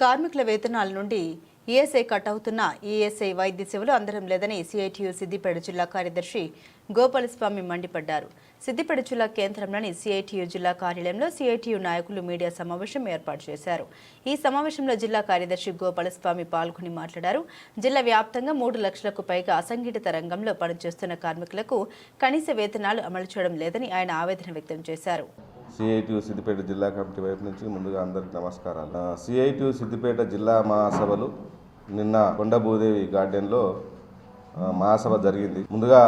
కార్మికుల వేతనాల నుండి ఈఎస్ఐ కట్ అవుతున్న ఈఎస్ఐ వైద్య సేవలు అందడం లేదని సిఐటియు సిద్దిపేట జిల్లా కార్యదర్శి గోపాలస్వామి మండిపడ్డారు. సిద్దిపేట జిల్లా కేంద్రంలోని సిఐటియు జిల్లా కార్యాలయంలో సిఐటియు నాయకులు మీడియా సమావేశం ఏర్పాటు చేశారు. ఈ సమావేశంలో జిల్లా కార్యదర్శి గోపాలస్వామి పాల్గొని మాట్లాడారు. జిల్లా వ్యాప్తంగా 3 లక్షలకు పైగా అసంఘటిత రంగంలో పనిచేస్తున్న కార్మికులకు కనీస వేతనాలు అమలు చేయడం లేదని ఆయన ఆవేదన వ్యక్తం చేశారు. సిఐటియు సిద్దిపేట జిల్లా కమిటీ వైపు నుంచి ముందుగా అందరికీ నమస్కారాలు. సిఐటియు సిద్దిపేట జిల్లా మహాసభలు నిన్న కొండభూదేవి గార్డెన్లో మహాసభ జరిగింది. ముందుగా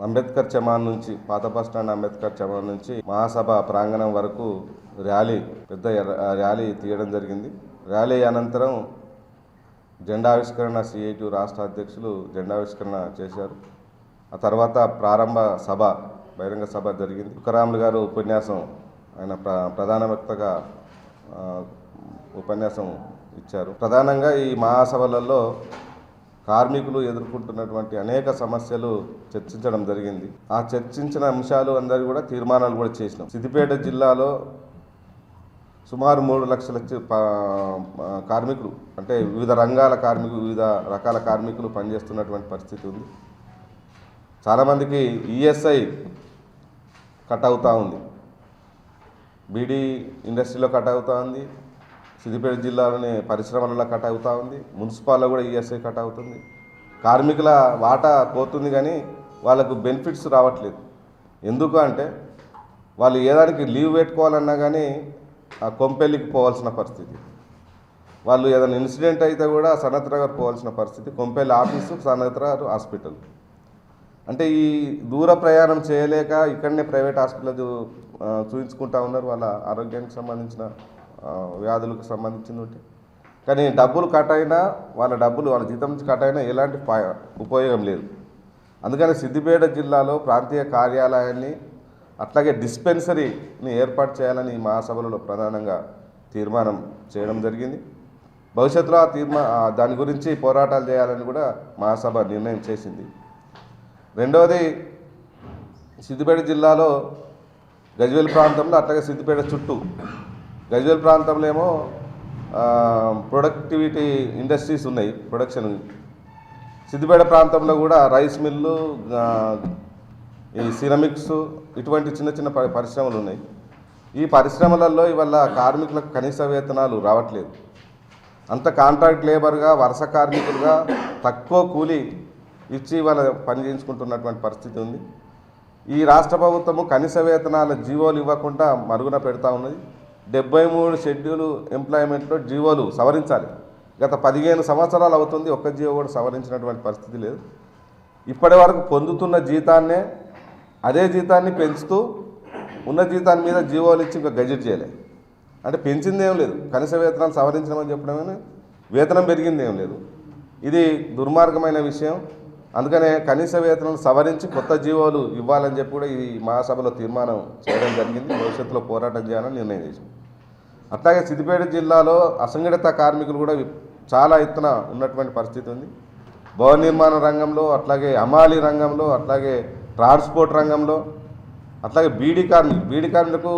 అంబేద్కర్ చమాన్ నుంచి, పాత బస్టాండ్ అంబేద్కర్ చమాన్ నుంచి మహాసభ ప్రాంగణం వరకు పెద్ద ర్యాలీ తీయడం జరిగింది. ర్యాలీ అనంతరం జెండావిష్కరణ సిఐటియు రాష్ట్ర అధ్యక్షులు జెండావిష్కరణ చేశారు. ఆ తర్వాత ప్రారంభ సభ, బహిరంగ సభ జరిగింది. తుకారాములు గారు ఉపన్యాసం, ఆయన ప్రధాన వక్తగా ఉపన్యాసం ఇచ్చారు. ప్రధానంగా ఈ మహాసభలలో కార్మికులు ఎదుర్కొంటున్నటువంటి అనేక సమస్యలు చర్చించడం జరిగింది. ఆ చర్చించిన అంశాలు అందరూ కూడా తీర్మానాలు కూడా చేసినాం. సిద్దిపేట జిల్లాలో సుమారు 3 లక్షల కార్మికులు, అంటే వివిధ రంగాల కార్మికులు, వివిధ రకాల కార్మికులు పనిచేస్తున్నటువంటి పరిస్థితి ఉంది. చాలామందికి ఈఎస్ఐ కట్ అవుతూ ఉంది. బీడీ ఇండస్ట్రీలో కట్ అవుతూ ఉంది, సిద్దిపేట జిల్లాలోని పరిశ్రమలలో కట్ అవుతూ ఉంది, మున్సిపాల్లో కూడా ఈఎస్ఐ కట్ అవుతుంది. కార్మికుల వాటా పోతుంది కానీ వాళ్ళకు బెనిఫిట్స్ రావట్లేదు. ఎందుకు అంటే వాళ్ళు ఏదానికి లీవ్ పెట్టుకోవాలన్నా కానీ ఆ కొంపెల్లికి పోవాల్సిన పరిస్థితి. వాళ్ళు ఏదైనా ఇన్సిడెంట్ అయితే కూడా సనత్ నగర్ పోవాల్సిన పరిస్థితి, కొంపెల్లి ఆఫీసు, సనత్ నగర్ హాస్పిటల్. అంటే ఈ దూర ప్రయాణం చేయలేక ఇక్కడనే ప్రైవేట్ హాస్పిటల్ చూపించుకుంటా ఉన్నారు వాళ్ళ ఆరోగ్యానికి సంబంధించిన వ్యాధులకు సంబంధించినవి. కానీ డబ్బులు కట్ అయినా, వాళ్ళ జీతం నుంచి కట్ అయినా ఎలాంటి ఉపయోగం లేదు. అందుకని సిద్దిపేట జిల్లాలో ప్రాంతీయ కార్యాలయాన్ని, అట్లాగే డిస్పెన్సరీని ఏర్పాటు చేయాలని ఈ మహాసభలలో ప్రధానంగా తీర్మానం చేయడం జరిగింది. భవిష్యత్తులో దాని గురించి పోరాటాలు చేయాలని కూడా మహాసభ నిర్ణయం చేసింది. రెండవది, సిద్దిపేట జిల్లాలో గజ్వేల్ ప్రాంతంలో, అట్లాగే సిద్దిపేట చుట్టూ, గజ్వేల్ ప్రాంతంలో ఏమో ప్రొడక్టివిటీ ఇండస్ట్రీస్ ఉన్నాయి, ప్రొడక్షన్. సిద్దిపేట ప్రాంతంలో కూడా రైస్ మిల్లు, ఈ సిరమిక్స్, ఇటువంటి చిన్న చిన్న పరిశ్రమలు ఉన్నాయి. ఈ పరిశ్రమలలో ఇవాళ కార్మికులకు కనీస వేతనాలు రావట్లేదు. అంత కాంట్రాక్ట్ లేబర్గా, వరుస కార్మికులుగా తక్కువ కూలీ ఇచ్చి వాళ్ళ పని చేయించుకుంటున్నటువంటి పరిస్థితి ఉంది. ఈ రాష్ట్ర ప్రభుత్వము కనీస వేతనాల జీవోలు ఇవ్వకుండా మరుగున పెడతా ఉన్నది. 73 షెడ్యూల్ ఎంప్లాయ్మెంట్లో జీవోలు సవరించాలి. గత 15 సంవత్సరాలు అవుతుంది, ఒక్క జీవో కూడా సవరించినటువంటి పరిస్థితి లేదు. ఇప్పటి వరకు పొందుతున్న జీతాన్నే, అదే జీతాన్ని పెంచుతూ ఉన్న జీతాన్ని మీద జీవోలు ఇచ్చి ఇంకా గజెట్ చేయలేదు. అంటే పెంచిందేం లేదు, కనీస వేతనాలు సవరించమని చెప్పడమే, వేతనం పెరిగిందేం లేదు. ఇది దుర్మార్గమైన విషయం. అందుకనే కనీస వేతనాలు సవరించి కొత్త జీవోలు ఇవ్వాలని చెప్పి కూడా ఈ మహాసభలో తీర్మానం చేయడం జరిగింది. భవిష్యత్తులో పోరాటం చేయాలని నిర్ణయం చేసింది. అట్లాగే సిద్దిపేట జిల్లాలో అసంఘటిత కార్మికులు కూడా చాలా ఎత్తున ఉన్నటువంటి పరిస్థితి ఉంది. భవన నిర్మాణ రంగంలో, అట్లాగే హమాలీ రంగంలో, అట్లాగే ట్రాన్స్పోర్ట్ రంగంలో, అట్లాగే బీడీ కార్మికులకు